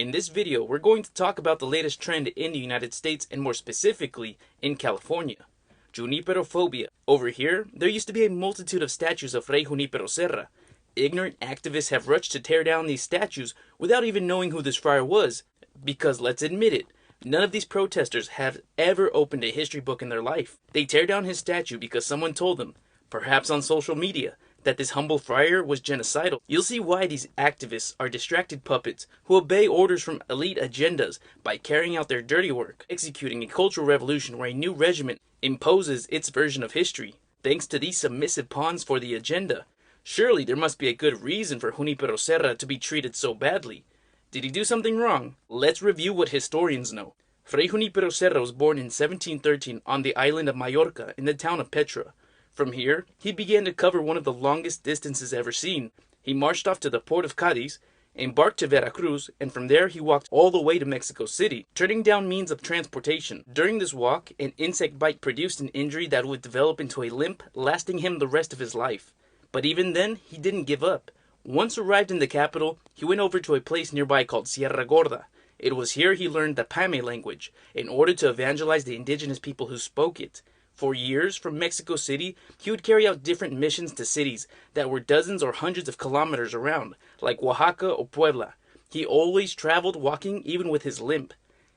In this video, we're going to talk about the latest trend in the United States and more specifically in California. Juniperophobia. Over here, there used to be a multitude of statues of Fray Junipero Serra. Ignorant activists have rushed to tear down these statues without even knowing who this friar was, because let's admit it, none of these protesters have ever opened a history book in their life. They tear down his statue because someone told them, perhaps on social media, that this humble friar was genocidal. You'll see why these activists are distracted puppets who obey orders from elite agendas by carrying out their dirty work, executing a cultural revolution where a new regiment imposes its version of history, thanks to these submissive pawns for the agenda. Surely there must be a good reason for Junipero Serra to be treated so badly. Did he do something wrong? Let's review what historians know. Fray Junipero Serra was born in 1713 on the island of Mallorca in the town of Petra. From here, he began to cover one of the longest distances ever seen. He marched off to the port of Cadiz, embarked to Veracruz, and from there he walked all the way to Mexico City, turning down means of transportation. During this walk, an insect bite produced an injury that would develop into a limp, lasting him the rest of his life. But even then, he didn't give up. Once arrived in the capital, he went over to a place nearby called Sierra Gorda. It was here he learned the Pame language, in order to evangelize the indigenous people who spoke it. For years, from Mexico City, he would carry out different missions to cities that were dozens or hundreds of kilometers around, like Oaxaca or Puebla. He always traveled walking even with his limp.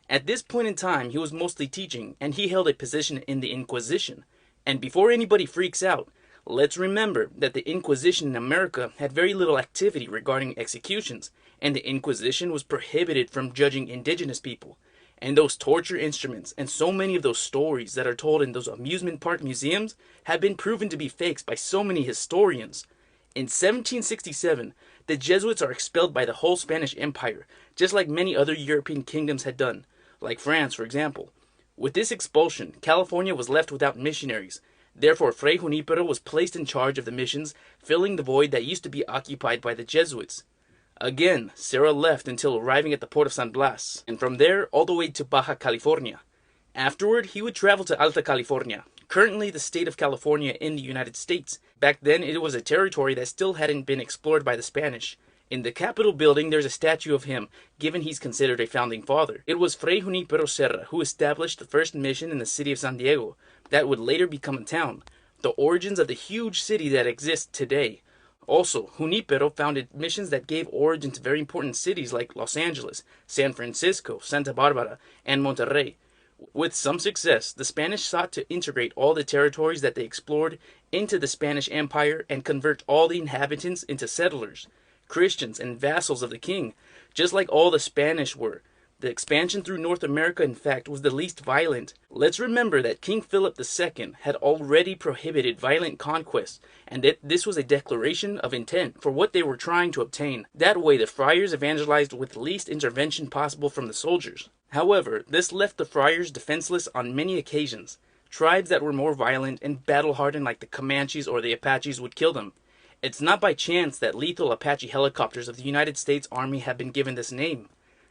At this point in time, he was mostly teaching, and he held a position in the Inquisition. And before anybody freaks out, let's remember that the Inquisition in America had very little activity regarding executions, and the Inquisition was prohibited from judging indigenous people. And those torture instruments and so many of those stories that are told in those amusement park museums have been proven to be fakes by so many historians. In 1767, the Jesuits are expelled by the whole Spanish Empire, just like many other European kingdoms had done, like France, for example. With this expulsion, California was left without missionaries. Therefore, Fray Junípero was placed in charge of the missions, filling the void that used to be occupied by the Jesuits. Again, Serra left until arriving at the port of San Blas, and from there all the way to Baja California. Afterward, he would travel to Alta California, currently the state of California in the United States. Back then, it was a territory that still hadn't been explored by the Spanish. In the Capitol building, there's a statue of him, given he's considered a founding father. It was Fray Junipero Serra who established the first mission in the city of San Diego, that would later become a town, the origins of the huge city that exists today. Also, Junípero founded missions that gave origin to very important cities like Los Angeles, San Francisco, Santa Barbara, and Monterrey. With some success, the Spanish sought to integrate all the territories that they explored into the Spanish Empire and convert all the inhabitants into settlers, Christians, and vassals of the king, just like all the Spanish were. The expansion through North America, in fact, was the least violent. Let's remember that King Philip II had already prohibited violent conquests, and that this was a declaration of intent for what they were trying to obtain. That way, the friars evangelized with least intervention possible from the soldiers. However, this left the friars defenseless on many occasions. Tribes that were more violent and battle-hardened like the Comanches or the Apaches would kill them. It's not by chance that lethal Apache helicopters of the United States Army have been given this name.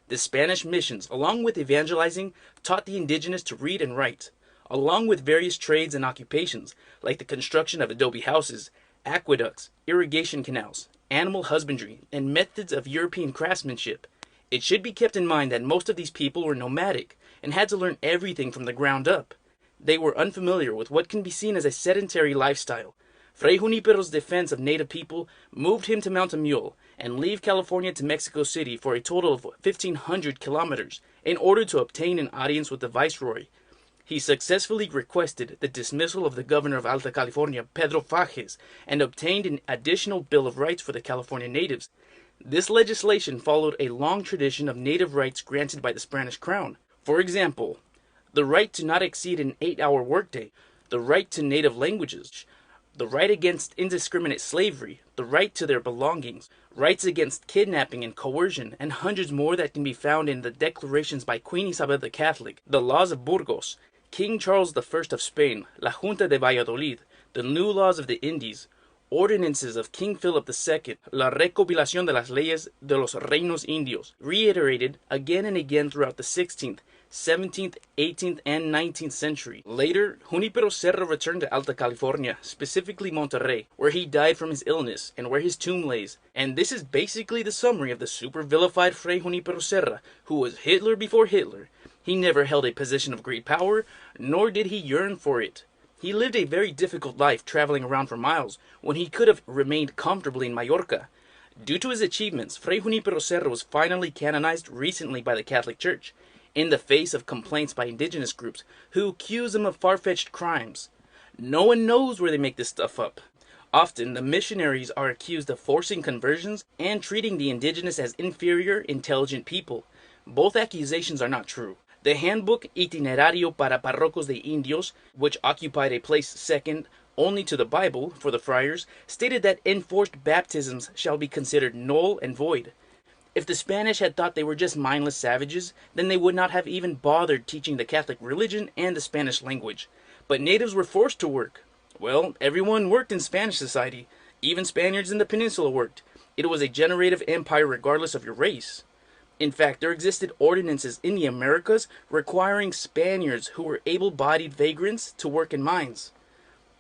The Spanish missions, along with evangelizing, taught the indigenous to read and write, along with various trades and occupations, like the construction of adobe houses, aqueducts, irrigation canals, animal husbandry, and methods of European craftsmanship. It should be kept in mind that most of these people were nomadic, and had to learn everything from the ground up. They were unfamiliar with what can be seen as a sedentary lifestyle. Fray Junípero's defense of native people moved him to mount a mule and leave California to Mexico City for a total of 1,500 kilometers in order to obtain an audience with the viceroy. He successfully requested the dismissal of the governor of Alta California, Pedro Fages, and obtained an additional Bill of Rights for the California natives. This legislation followed a long tradition of native rights granted by the Spanish crown. For example, the right to not exceed an 8-hour workday, the right to native languages, the right against indiscriminate slavery, the right to their belongings, rights against kidnapping and coercion, and hundreds more that can be found in the declarations by Queen Isabel the Catholic, the laws of Burgos, King Charles I of Spain, La Junta de Valladolid, the new laws of the Indies, Ordinances of King Philip II, La Recopilación de las Leyes de los Reinos Indios, reiterated again and again throughout the 16th, 17th, 18th, and 19th century. Later, Junipero Serra returned to Alta California, specifically Monterrey, where he died from his illness and where his tomb lays. And this is basically the summary of the super vilified Fray Junipero Serra, who was Hitler before Hitler. He never held a position of great power, nor did he yearn for it. He lived a very difficult life, traveling around for miles, when he could have remained comfortably in Mallorca. Due to his achievements, Fray Junipero Serra was finally canonized recently by the Catholic Church, in the face of complaints by indigenous groups who accuse him of far-fetched crimes. No one knows where they make this stuff up. Often, the missionaries are accused of forcing conversions and treating the indigenous as inferior, intelligent people. Both accusations are not true. The handbook Itinerario para Párrocos de Indios, which occupied a place second only to the Bible for the friars, stated that enforced baptisms shall be considered null and void. If the Spanish had thought they were just mindless savages, then they would not have even bothered teaching the Catholic religion and the Spanish language. But natives were forced to work. Well, everyone worked in Spanish society. Even Spaniards in the peninsula worked. It was a generative empire regardless of your race. In fact, there existed ordinances in the Americas requiring Spaniards who were able-bodied vagrants to work in mines.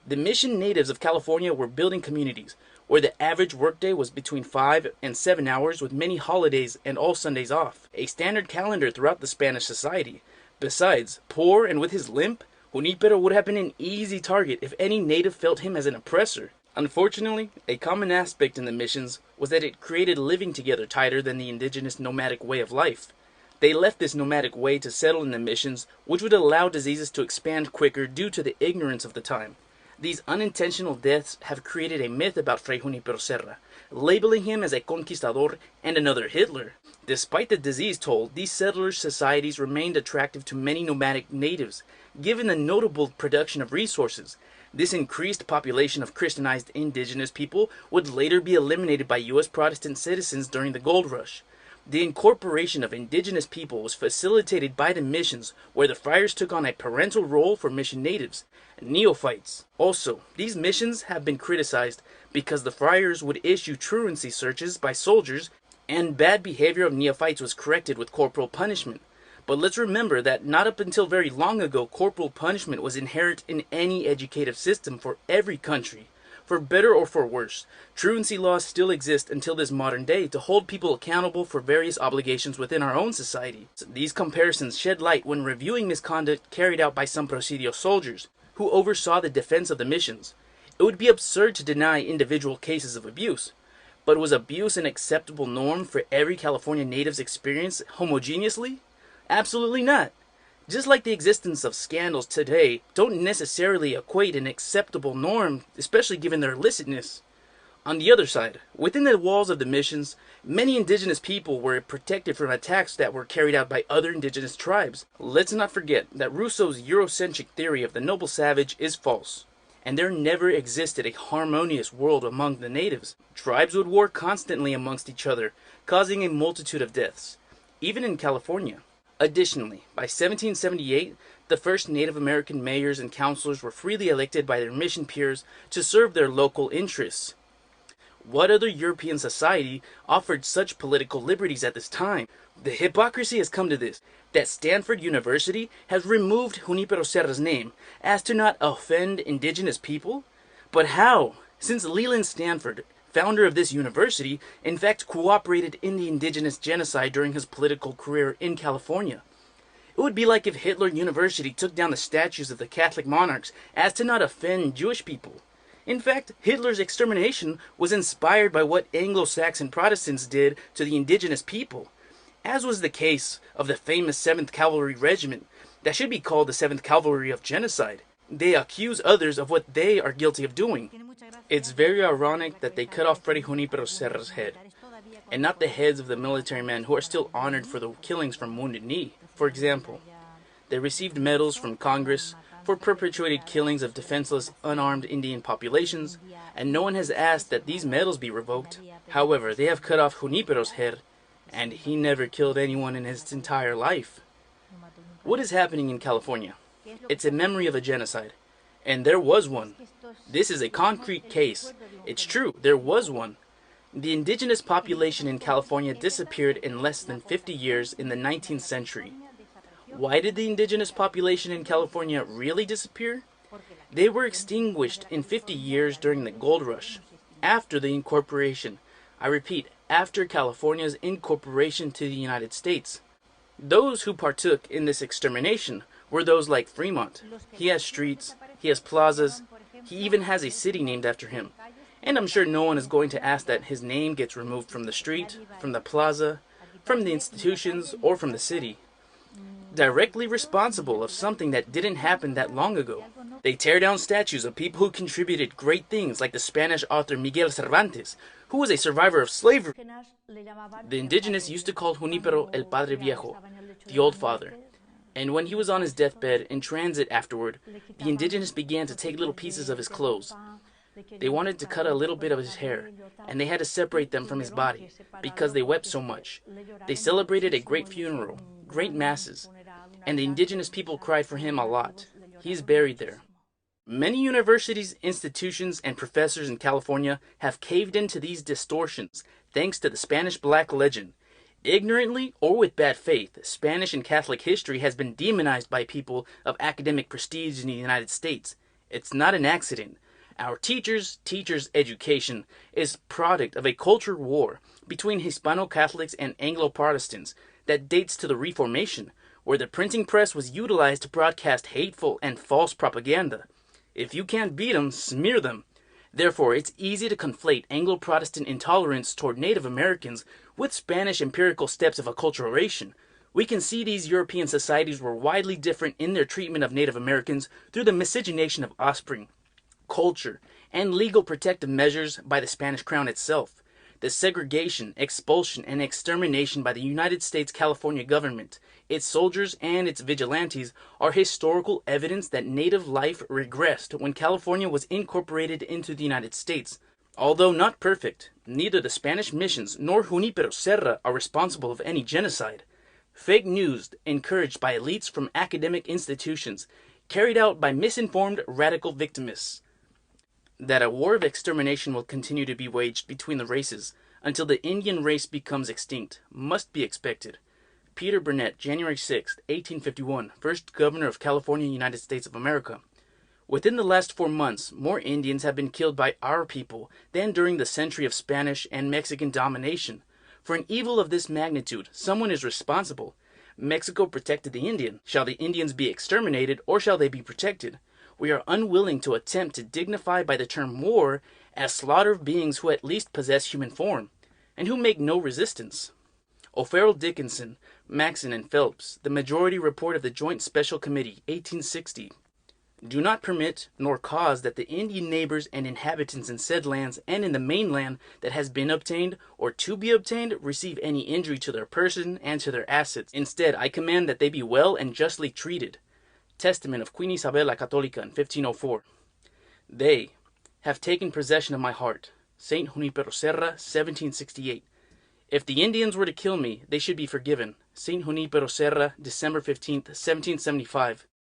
The mission natives of California were building communities, where the average workday was between 5 and 7 hours with many holidays and all Sundays off, a standard calendar throughout the Spanish society. Besides, poor and with his limp, Junípero would have been an easy target if any native felt him as an oppressor. Unfortunately, a common aspect in the missions was that it created living together tighter than the indigenous nomadic way of life. They left this nomadic way to settle in the missions, which would allow diseases to expand quicker due to the ignorance of the time. These unintentional deaths have created a myth about Fray Junipero Serra, labeling him as a conquistador and another Hitler. Despite the disease toll, these settler societies remained attractive to many nomadic natives, given the notable production of resources. This increased population of Christianized indigenous people would later be eliminated by U.S. Protestant citizens during the gold rush. The incorporation of indigenous people was facilitated by the missions, where the friars took on a parental role for mission natives, neophytes. Also, these missions have been criticized because the friars would issue truancy searches by soldiers, and bad behavior of neophytes was corrected with corporal punishment. But let's remember that not up until very long ago, corporal punishment was inherent in any educative system for every country. For better or for worse, truancy laws still exist until this modern day to hold people accountable for various obligations within our own society. These comparisons shed light when reviewing misconduct carried out by some Presidio soldiers, who oversaw the defense of the missions. It would be absurd to deny individual cases of abuse. But was abuse an acceptable norm for every California native's experience homogeneously? Absolutely not. Just like the existence of scandals today don't necessarily equate an acceptable norm, especially given their illicitness. On the other side, within the walls of the missions, many indigenous people were protected from attacks that were carried out by other indigenous tribes. Let's not forget that Rousseau's Eurocentric theory of the noble savage is false, and there never existed a harmonious world among the natives. Tribes would war constantly amongst each other, causing a multitude of deaths, even in California. Additionally, by 1778, the first Native American mayors and councilors were freely elected by their mission peers to serve their local interests. What other European society offered such political liberties at this time? The hypocrisy has come to this, that Stanford University has removed Junípero Serra's name as to not offend indigenous people? But how? Since Leland Stanford, founder of this university, in fact cooperated in the indigenous genocide during his political career in California. It would be like if Hitler University took down the statues of the Catholic monarchs as to not offend Jewish people. In fact, Hitler's extermination was inspired by what Anglo-Saxon Protestants did to the indigenous people, as was the case of the famous 7th Cavalry Regiment, that should be called the 7th Cavalry of Genocide. They accuse others of what they are guilty of doing. It's very ironic that they cut off Fray Junípero Serra's head, and not the heads of the military men who are still honored for the killings from Wounded Knee. For example, they received medals from Congress for perpetuated killings of defenseless, unarmed Indian populations, and no one has asked that these medals be revoked. However, they have cut off Junípero's head, and he never killed anyone in his entire life. What is happening in California? It's a memory of a genocide, and there was one. This is a concrete case. It's true, there was one. The indigenous population in California disappeared in less than 50 years in the 19th century. Why did the indigenous population in California really disappear? They were extinguished in 50 years during the gold rush, after the incorporation. I repeat, after California's incorporation to the United States. Those who partook in this extermination were those like Fremont. He has streets, he has plazas, he even has a city named after him. And I'm sure no one is going to ask that his name gets removed from the street, from the plaza, from the institutions, or from the city. Directly responsible of something that didn't happen that long ago. They tear down statues of people who contributed great things, like the Spanish author Miguel Cervantes, who was a survivor of slavery. The indigenous used to call Junípero el Padre Viejo, the old father. And when he was on his deathbed in transit afterward, the indigenous began to take little pieces of his clothes. They wanted to cut a little bit of his hair, and they had to separate them from his body, because they wept so much. They celebrated a great funeral, great masses, and the indigenous people cried for him a lot. He is buried there. Many universities, institutions, and professors in California have caved into these distortions thanks to the Spanish Black legend. Ignorantly or with bad faith, Spanish and Catholic history has been demonized by people of academic prestige in the United States. It's not an accident. Our teachers' education is product of a culture war between Hispano-Catholics and Anglo-Protestants that dates to the Reformation, where the printing press was utilized to broadcast hateful and false propaganda. If you can't beat them, smear them. Therefore, it's easy to conflate Anglo-Protestant intolerance toward Native Americans with Spanish empirical steps of acculturation. We can see these European societies were widely different in their treatment of Native Americans through the miscegenation of offspring, culture, and legal protective measures by the Spanish crown itself. The segregation, expulsion, and extermination by the United States California government, its soldiers, and its vigilantes are historical evidence that native life regressed when California was incorporated into the United States. Although not perfect, neither the Spanish missions nor Junipero Serra are responsible of any genocide. Fake news encouraged by elites from academic institutions, carried out by misinformed radical victimists. That a war of extermination will continue to be waged between the races until the Indian race becomes extinct must be expected. Peter Burnett, January 6, 1851, first governor of California, United States of America. Within the last 4 months, more Indians have been killed by our people than during the century of Spanish and Mexican domination. For an evil of this magnitude, someone is responsible. Mexico protected the Indian. Shall the Indians be exterminated, or shall they be protected? We are unwilling to attempt to dignify by the term war as slaughter of beings who at least possess human form, and who make no resistance. O'Farrell Dickinson, Maxon, and Phelps, the Majority Report of the Joint Special Committee, 1860. Do not permit nor cause that the Indian neighbors and inhabitants in said lands and in the mainland that has been obtained or to be obtained receive any injury to their person and to their assets. Instead, I command that they be well and justly treated. Testament of Queen Isabella Católica in 1504. They have taken possession of my heart. Saint Junipero Serra, 1768. If the Indians were to kill me, they should be forgiven. Saint Junipero Serra, December 15th, 1775.